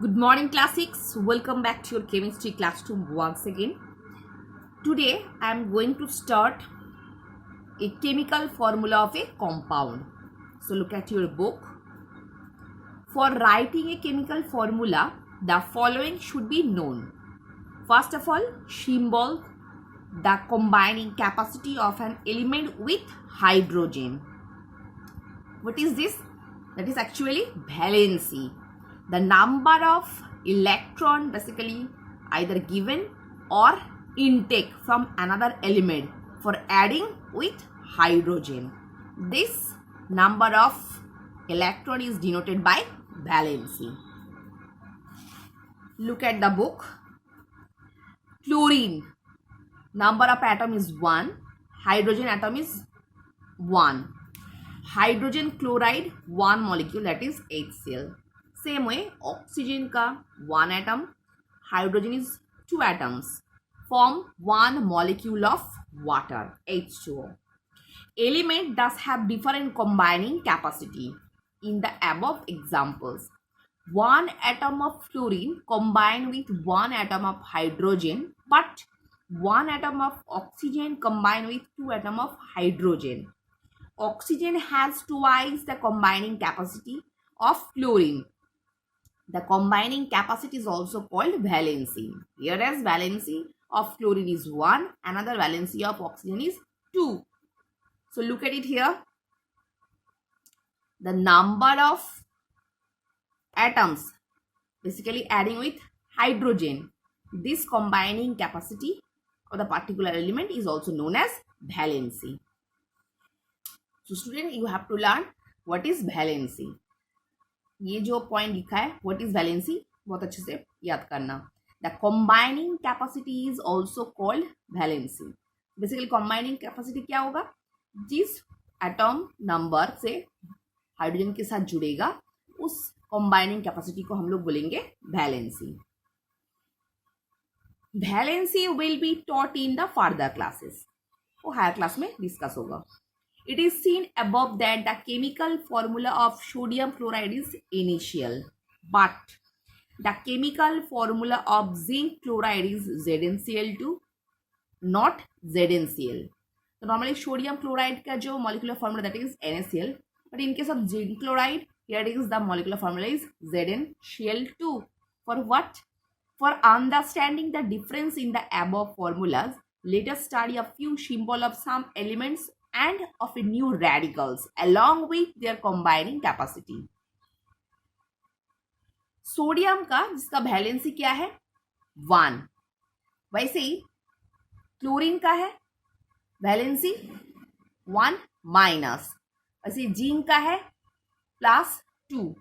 Good morning, class 6. Welcome back to your chemistry classroom once again. Today, I am going to start a chemical formula of a compound. So, look at your book. For writing a chemical formula, the following should be known. First of all, symbol, the combining capacity of an element with hydrogen. What is this? That is actually valency. The number of electron basically either given or intake from another element for adding with hydrogen. This number of electron is denoted by valency. Look at the book. Chlorine, number of atom is 1, hydrogen atom is 1. Hydrogen chloride 1 molecule, that is HCl. Same way, oxygen ka 1 atom, hydrogen is 2 atoms, form 1 molecule of water, H2O. Element does have different combining capacity in the above examples. 1 atom of fluorine combined with 1 atom of hydrogen, but 1 atom of oxygen combined with 2 atom of hydrogen. Oxygen has twice the combining capacity of fluorine. The combining capacity is also called valency. Whereas valency of fluorine is 1, another valency of oxygen is 2. So look at it here. The number of atoms basically adding with hydrogen. This combining capacity of the particular element is also known as valency. So student, you have to learn what is valency. ये जो point लिखा है what is valency बहुत अच्छे से याद करना. The combining capacity is also called valency. Basically combining capacity क्या होगा? जिस एटॉम नंबर से हाइड्रोजन के साथ जुड़ेगा उस कंबाइनिंग कैपेसिटी को हम लोग बोलेंगे valency. Valency will be taught in the further classes. वो हायर क्लास में डिस्कस होगा. It is seen above that the chemical formula of sodium chloride is initial, but the chemical formula of zinc chloride is ZnCl2, not ZnCl. So normally sodium chloride का जो molecular formula that is NaCl, but in case of zinc chloride, here is the molecular formula is ZnCl2. For what? For understanding the difference in the above formulas, let us study a few symbols of some elements and of a new radicals along with their combining capacity. Sodium का जिसका valency क्या है 1, वैसे ही chlorine का है valency 1 minus, वैसे zinc का है +2.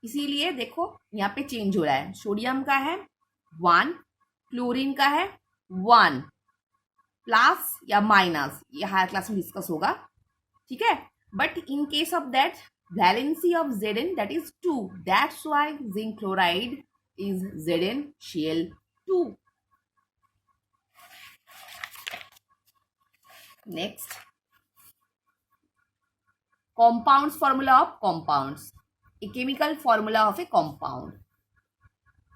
इसीलिए देखो यहाँ पे चेंज हो रहा है. सोडियम का है 1, क्लोरीन का है 1, प्लस या माइनस ये हायर क्लास में डिस्कस होगा. ठीक है. But in case of that valency of Zn that is 2. That's why zinc chloride is ZnCl2. Next, compounds formula of compounds. A chemical formula of a compound.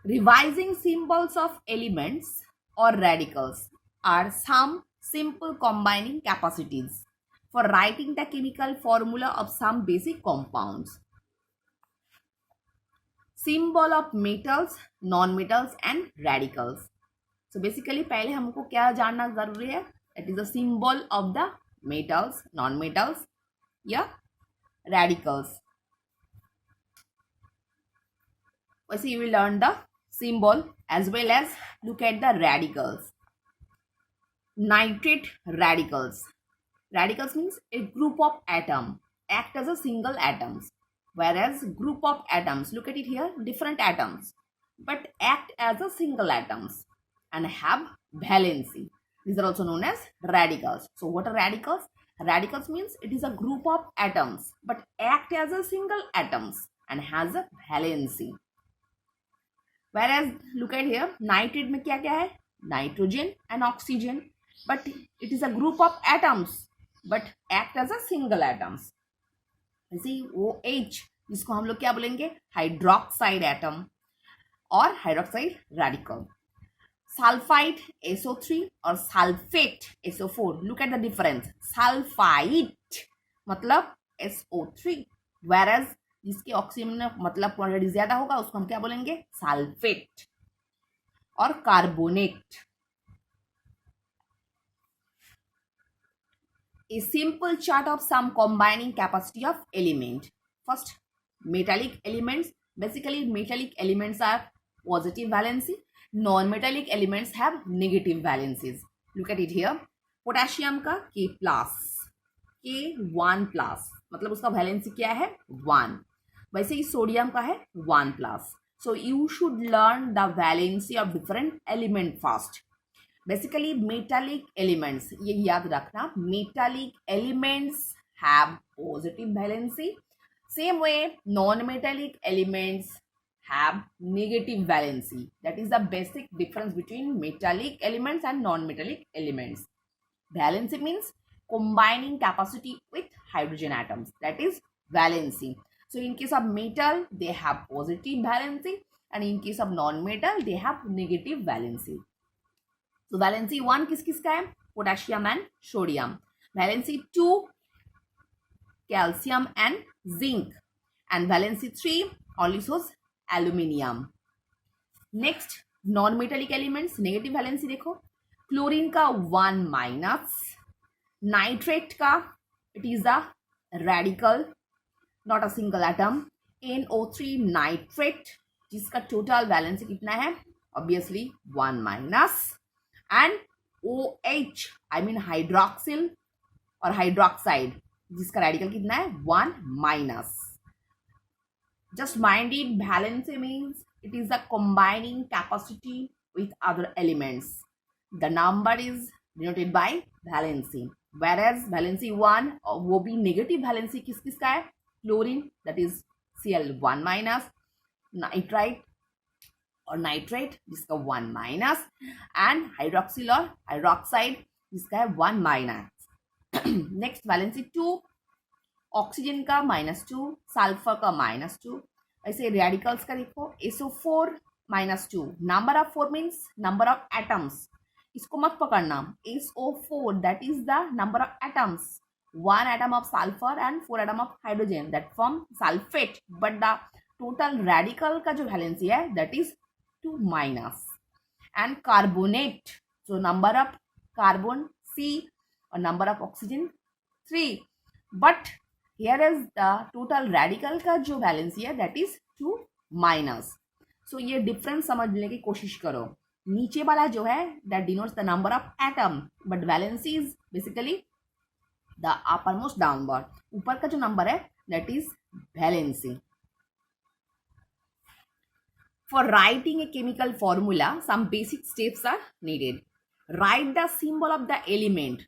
Revising symbols of elements or radicals are some simple combining capacities for writing the chemical formula of some basic compounds. Symbol of metals, non-metals and radicals. So basically पहले हमको क्या जानना जरूरी है? It is a symbol of the metals, non-metals या radicals. वैसे you will learn the symbol as well as look at the radicals. Nitrate radicals. Radicals means a group of atoms act as a single atoms, whereas group of atoms, look at it here, different atoms but act as a single atoms and have valency. These are also known as radicals. So what are radicals? Radicals means it is a group of atoms but act as a single atoms and has a valency. Whereas look at here, nitrate में क्या क्या है? Nitrogen and oxygen. But it is a group of atoms but act as a single atoms. जैसे OH जिसको हम लोग क्या बोलेंगे? Hydroxide atom. और हाइड्रोक्साइड रेडिकल। सल्फाइड SO3 और sulphate SO4, look at the difference. Sulphide मतलब SO3, whereas जिसके ऑक्सीजन में मतलब क्वांटिटी ज्यादा होगा उसको हम क्या बोलेंगे, सल्फेट। और carbonate, a simple chart of some combining capacity of element. First, metallic elements. Basically, metallic elements are positive valency. Non-metallic elements have negative valencies. Look at it here. Potassium का K plus, K1 plus, मतलब उसका valency क्या है 1. वैसे ही sodium का है 1 plus. So you should learn the valency of different element first. Basically metallic elements, ये याद रखना, metallic elements have positive valency. Same way non-metallic elements have negative valency. That is the basic difference between metallic elements and non-metallic elements. Valency means combining capacity with hydrogen atoms. That is valency. So in case of metal, they have positive valency, and in case of non-metal, they have negative valency. So valency 1 किस किस का है, potassium and sodium. Valency 2 calcium and zinc, and valency 3 only shows aluminium. Next non metallic elements, negative valency देखो. Chlorine का 1 minus, nitrate का it is a radical, not a single atom. NO3 nitrate, जिसका total valency कितना है, obviously 1 minus. And OH I mean hydroxyl और hydroxide, जिसका radical कितना है 1 minus. Just mind it, valency means it is the combining capacity with other elements. The number is denoted by valency. whereas valency 1 वो भी negative valency किस किस का है, chlorine that is Cl1 minus, nitrite और nitrate जिसका 1 minus, and hydroxyl और hydroxide जिसका है 1 माइनस. नेक्स्ट वैलेंसी 2, ऑक्सीजन का -2, सल्फर का -2. ऐसे रेडिकल्स का देखो, SO4 -2. Number of 4 means number of atoms, इसको मत पकड़ना. SO4 that is the number of atoms. 1 atom of sulfur and 4 atom of hydrogen that form sulfate, but the total radical का जो वैलेंसी है that is 2 minus. And carbonate, so number of carbon C और number of oxygen 3, but here is the total radical का जो valency है that is 2 minus. So ये difference समझने की कोशिश करो. नीचे वाला जो है that denotes the number of atom, but valency is basically the uppermost downward. ऊपर का जो नंबर है that is valency. For writing a chemical formula, some basic steps are needed. Write the symbol of the element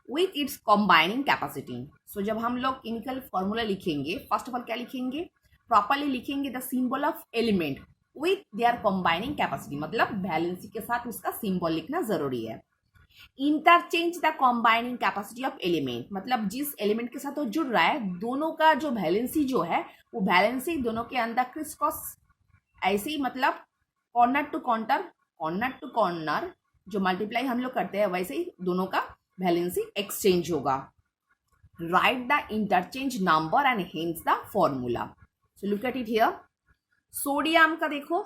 with its combining capacity. So जब हम लोग chemical formula लिखेंगे, first of all क्या लिखेंगे, properly लिखेंगे the symbol of element with their combining capacity, मतलब valency के साथ उसका symbol लिखना जरूरी है. Interchange the combining capacity of element, मतलब जिस एलिमेंट के साथ वो जुड़ रहा है दोनों का जो वैलेंसी जो है वो वैलेंसी दोनों के अंदर क्रिस क्रॉस, ऐसे ही मतलब कॉर्नर टू कॉर्नर जो मल्टीप्लाई हम लोग करते हैं वैसे ही दोनों का वैलेंसी एक्सचेंज होगा. Right the interchange number and hence the formula. So look at it here. Sodium का देखो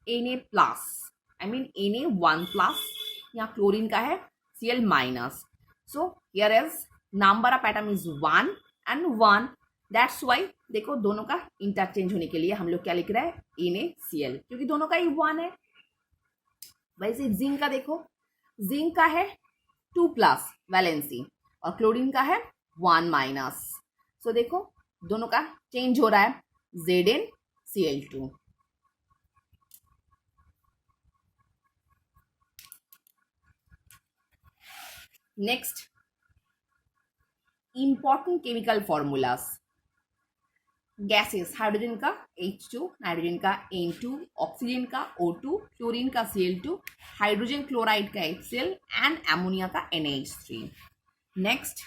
Na plus, I mean Na1 plus, यहाँ क्लोरीन का है Cl minus. So here is number of atom is 1 and 1, that's why देखो दोनों का interchange होने के लिए हम लोग क्या लिख रहे हैं NaCl, क्योंकि दोनों का ही 1 है. वैसे जिंक का देखो, जिंक का है 2 प्लस वैलेंसी और क्लोरीन का है 1 माइनस. सो देखो दोनों का चेंज हो रहा है ZnCl2. Next important chemical formulas. Gases, hydrogen का H2, नाइट्रोजन का N2, ऑक्सीजन का O2, क्लोरीन का Cl2, हाइड्रोजन क्लोराइड का HCl एंड एमोनिया का NH3. नेक्स्ट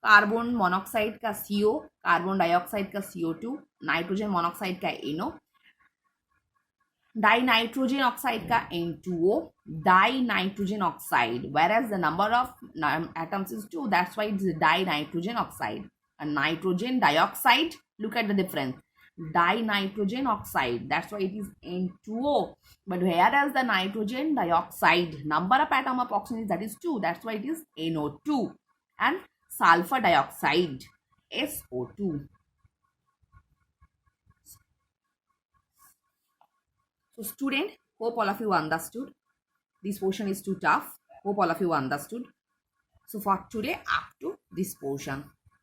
कार्बन मोनोक्साइड का CO, कार्बन डाइऑक्साइड का CO2, नाइट्रोजन मोनोक्साइड का NO, Dinitrogen oxide का N2O, dinitrogen oxide, whereas the number of atoms is 2, that's why it's dinitrogen oxide. And nitrogen dioxide, look at the difference. Dinitrogen oxide, that's why it is N2O. But whereas the nitrogen dioxide, number of atom of oxygen is, that is 2, that's why it is NO2. And sulfur dioxide, SO2. So student, hope all of you understood. This portion is too tough. Hope all of you understood. So for today, up to this portion.